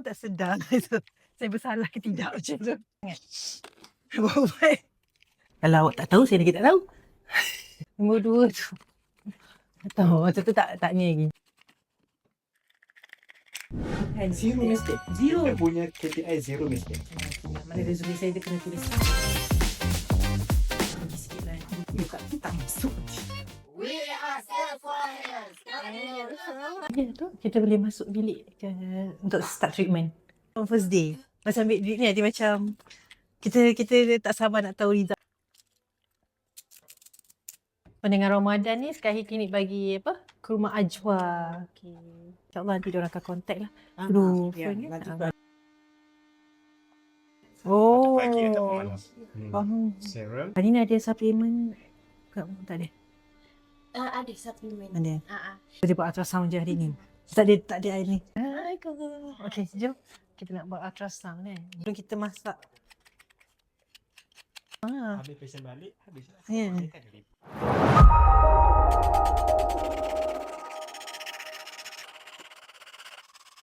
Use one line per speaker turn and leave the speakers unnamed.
tak sedar. So, saya bersalah ke tidak macam tu. Baik. Kalau awak tak tahu, saya lagi tak tahu. Nombor 2 tu. Tak tahu, masa tu tak ni lagi. Bukan.
Zero mistake.
Zero.
Kita punya KPI zero mistake.
Mana resume saya dia kena tulis. Lagi sikit lah. Buka tu tak masuk. Ya tu, kita boleh masuk bilik ke untuk start treatment. On first day. Macam ambil duit ni dia macam kita tak sabar nak tahu result. Pendengar Ramadan ni sekali klinik bagi apa? Ke rumah Ajwa. Okey. InsyaAllah nanti diorang akan contact lah. Dulu phone kan. Oh.
Pagi ataupun malam.
Faham.
Serum.
Hari ni ada supplement? Tak ada.
Ada suplemen.
Ada. Kita buat ultrasound je hari ni. Tak ada hari ni. Okey, jom. Kita nak buat ultrasound kan. Sebelum kita masak.
Habis patient balik, habis lah.
Ya.
Dia kan ada